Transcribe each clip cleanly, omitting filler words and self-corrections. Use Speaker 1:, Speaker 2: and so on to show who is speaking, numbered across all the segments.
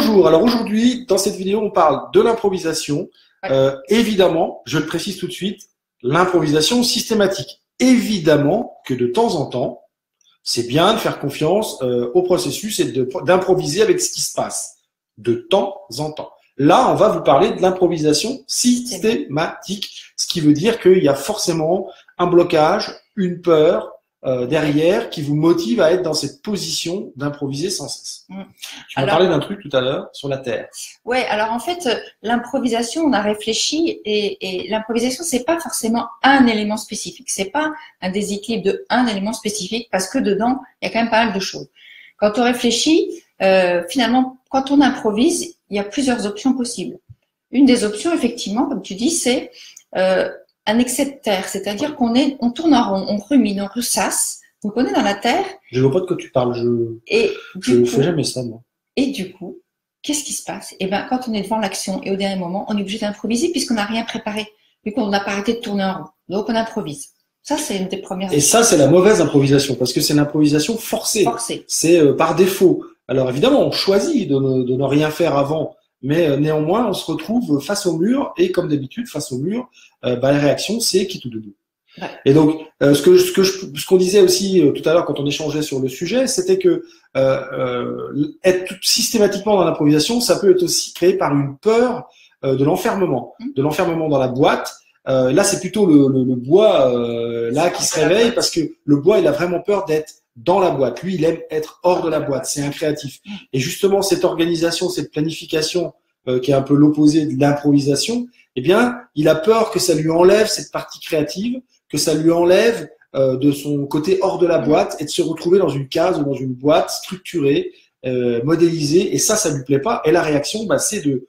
Speaker 1: Bonjour, alors aujourd'hui, dans cette vidéo, on parle de l'improvisation. Évidemment, je le précise tout de suite, l'improvisation systématique. Évidemment que de temps en temps, c'est bien de faire confiance au processus et d'improviser avec ce qui se passe de temps en temps. Là, on va vous parler de l'improvisation systématique, ce qui veut dire qu'il y a forcément un blocage, une peur derrière qui vous motive à être dans cette position d'improviser sans cesse. Tu m'as parlé d'un truc tout à l'heure sur la Terre.
Speaker 2: Ouais, alors en fait, l'improvisation, on a réfléchi et l'improvisation, c'est pas forcément un élément spécifique. C'est pas un déséquilibre de un élément spécifique parce que dedans, il y a quand même pas mal de choses. Quand on réfléchit, finalement, quand on improvise, il y a plusieurs options possibles. Une des options, effectivement, comme tu dis, c'est un excès de terre, c'est-à-dire qu'on tourne en rond, on rumine, on ressasse. Donc on est dans la terre.
Speaker 1: Je ne vois pas de quoi tu parles. Je ne fais jamais ça, moi.
Speaker 2: Et du coup, qu'est-ce qui se passe? Eh ben, quand on est devant l'action et au dernier moment, on est obligé d'improviser puisqu'on n'a rien préparé, vu qu'on n'a pas arrêté de tourner en rond. Donc on improvise. Ça, c'est une des premières.
Speaker 1: Et ça, c'est la mauvaise improvisation parce que c'est l'improvisation forcée. C'est par défaut. Alors évidemment, on choisit de ne rien faire avant. Mais néanmoins, on se retrouve face au mur et comme d'habitude, face au mur, la réaction, c'est quitte ou debout. Ouais. Et donc, ce qu'on disait aussi tout à l'heure quand on échangeait sur le sujet, c'était que être systématiquement dans l'improvisation, ça peut être aussi créé par une peur de l'enfermement dans la boîte. Là, c'est plutôt le bois là qui se réveille parce que le bois, il a vraiment peur d'être dans la boîte. Lui, il aime être hors de la boîte. C'est un créatif. Et justement, cette organisation, cette planification qui est un peu l'opposé de l'improvisation, eh bien, il a peur que ça lui enlève cette partie créative, que ça lui enlève de son côté hors de la boîte et de se retrouver dans une case ou dans une boîte structurée, modélisée. Et ça lui plaît pas. Et la réaction, c'est de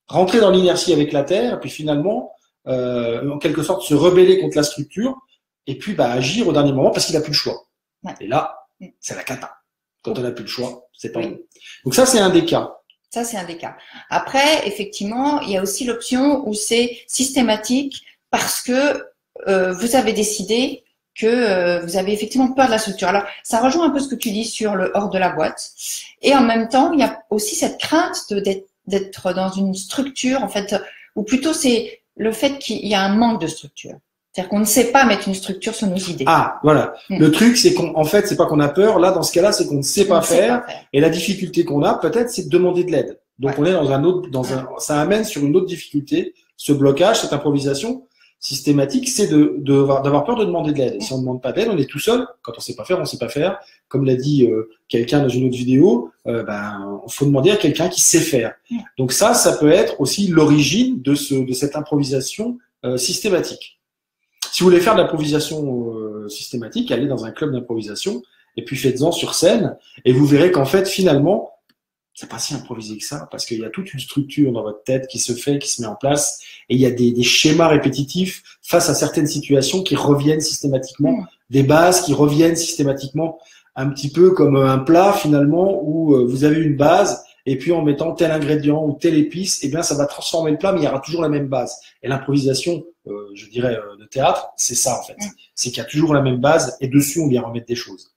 Speaker 1: rentrer dans l'inertie avec la terre, et puis finalement, en quelque sorte, se rebeller contre la structure, et puis agir au dernier moment parce qu'il n'a plus le choix. Ouais. Et là, c'est la cata. Quand on n'a plus le choix, c'est pas bon. Donc ça, c'est un des cas.
Speaker 2: Ça, c'est un des cas. Après, effectivement, il y a aussi l'option où c'est systématique parce que vous avez décidé que vous avez effectivement peur de la structure. Alors, ça rejoint un peu ce que tu dis sur le hors de la boîte. Et en même temps, il y a aussi cette crainte d'être dans une structure, en fait, ou plutôt c'est le fait qu'il y a un manque de structure. C'est-à-dire qu'on ne sait pas mettre une structure sur nos idées.
Speaker 1: Ah, voilà. Le truc, c'est qu'en fait, c'est pas qu'on a peur. Là, dans ce cas-là, c'est qu'on ne sait pas faire. Et la difficulté qu'on a, peut-être, c'est de demander de l'aide. Donc, on est dans un autre, ça amène sur une autre difficulté. Ce blocage, cette improvisation systématique, c'est d'avoir peur de demander de l'aide. Et si on ne demande pas d'aide, on est tout seul. Quand on sait pas faire, on sait pas faire. Comme l'a dit quelqu'un dans une autre vidéo, faut demander à quelqu'un qui sait faire. Donc ça peut être aussi l'origine de cette improvisation systématique. Si vous voulez faire de l'improvisation systématique, allez dans un club d'improvisation et puis faites-en sur scène et vous verrez qu'en fait, finalement, c'est pas si improvisé que ça parce qu'il y a toute une structure dans votre tête qui se fait, qui se met en place et il y a des schémas répétitifs face à certaines situations qui reviennent systématiquement, des bases qui reviennent systématiquement, un petit peu comme un plat finalement où vous avez une base et puis en mettant tel ingrédient ou telle épice, eh bien ça va transformer le plat, mais il y aura toujours la même base. Et l'improvisation, je dirais, de théâtre, c'est ça en fait. C'est qu'il y a toujours la même base et dessus on vient remettre des choses.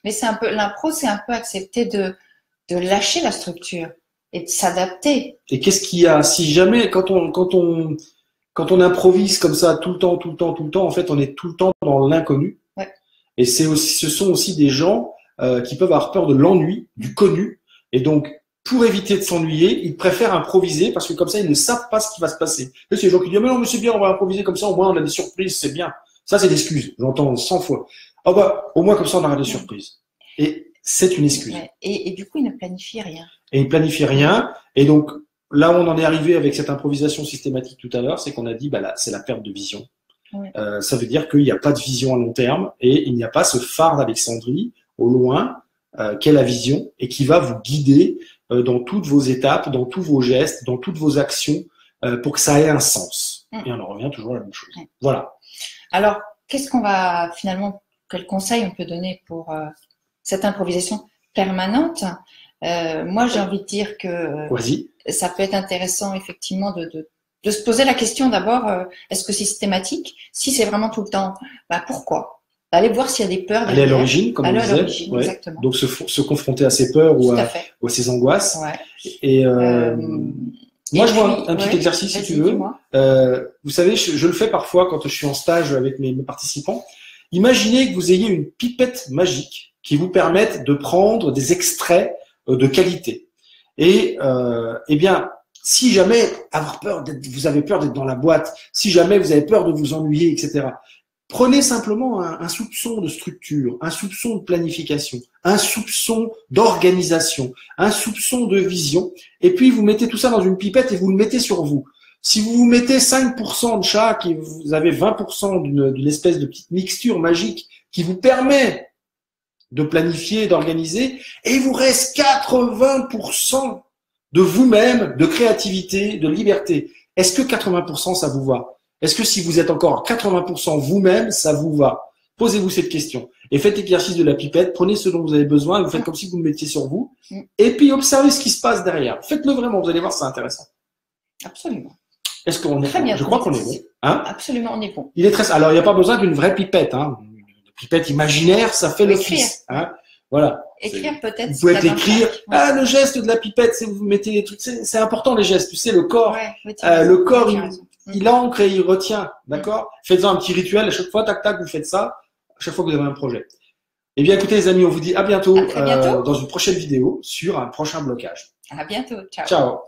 Speaker 2: Mais c'est un peu l'impro, c'est un peu accepter de lâcher la structure et de s'adapter.
Speaker 1: Et qu'est-ce qu'il y a si jamais quand on improvise comme ça tout le temps, en fait on est tout le temps dans l'inconnu. Ouais. Et ce sont aussi des gens qui peuvent avoir peur de l'ennui, du connu, et donc pour éviter de s'ennuyer, ils préfèrent improviser parce que comme ça, ils ne savent pas ce qui va se passer. Là, c'est les gens qui disent « Mais non, mais c'est bien, on va improviser comme ça, au moins on a des surprises, c'est bien. » Ça, c'est l'excuse. J'entends 100 fois. Ah au moins comme ça, on aura des surprises. Et c'est une excuse.
Speaker 2: Ouais. Et du coup, ils ne planifient rien.
Speaker 1: Et ils ne planifient rien. Et donc, là où on en est arrivé avec cette improvisation systématique tout à l'heure, c'est qu'on a dit là, c'est la perte de vision. Ouais. Ça veut dire qu'il n'y a pas de vision à long terme et il n'y a pas ce phare d'Alexandrie au loin qu'est la vision et qui va vous guider dans toutes vos étapes, dans tous vos gestes, dans toutes vos actions, pour que ça ait un sens. Et on en revient toujours à la même chose. Voilà.
Speaker 2: Alors, qu'est-ce qu'on va finalement, quel conseil on peut donner pour cette improvisation permanente? Moi, j'ai envie de dire que ça peut être intéressant effectivement de se poser la question d'abord, est-ce que c'est systématique? Si c'est vraiment tout le temps, pourquoi? Aller voir s'il y a des peurs.
Speaker 1: Aller à l'origine, comme on disait.
Speaker 2: Ouais. Exactement.
Speaker 1: Donc, se confronter à ses peurs ou à ses angoisses.
Speaker 2: Ouais.
Speaker 1: Et moi, je vois un petit exercice, si tu veux. Vous savez, je le fais parfois quand je suis en stage avec mes participants. Imaginez que vous ayez une pipette magique qui vous permette de prendre des extraits de qualité. Et eh bien, si jamais vous avez peur d'être dans la boîte, si jamais vous avez peur de vous ennuyer, etc., prenez simplement un soupçon de structure, un soupçon de planification, un soupçon d'organisation, un soupçon de vision, et puis vous mettez tout ça dans une pipette et vous le mettez sur vous. Si vous mettez 5% de chaque et vous avez 20% d'une espèce de petite mixture magique qui vous permet de planifier, d'organiser, et il vous reste 80% de vous-même, de créativité, de liberté. Est-ce que 80% ça vous va? Est-ce que si vous êtes encore 80% vous-même, ça vous va? Posez-vous cette question. Et faites l'exercice de la pipette, prenez ce dont vous avez besoin, et vous faites comme si vous le mettiez sur vous, et puis observez ce qui se passe derrière. Faites-le vraiment, vous allez voir, c'est intéressant.
Speaker 2: Absolument.
Speaker 1: Est-ce qu'on est bon? Je crois qu'on est bon.
Speaker 2: Hein? Absolument, on est bon.
Speaker 1: Il est très. Alors, il n'y a pas besoin d'une vraie pipette. Hein. Une pipette imaginaire, ça fait l'office. Hein. Voilà.
Speaker 2: Écrire peut-être.
Speaker 1: Vous pouvez écrire. Ah, le geste de la pipette, c'est vous mettez des trucs. C'est important les gestes. Tu sais, le corps. Le corps, il ancre et il retient. D'accord. Faites-en un petit rituel. À chaque fois, tac tac, vous faites ça. À chaque fois que vous avez un projet. Eh bien, écoutez les amis, on vous dit à bientôt, dans une prochaine vidéo sur un prochain blocage.
Speaker 2: À bientôt. Ciao.
Speaker 1: Ciao.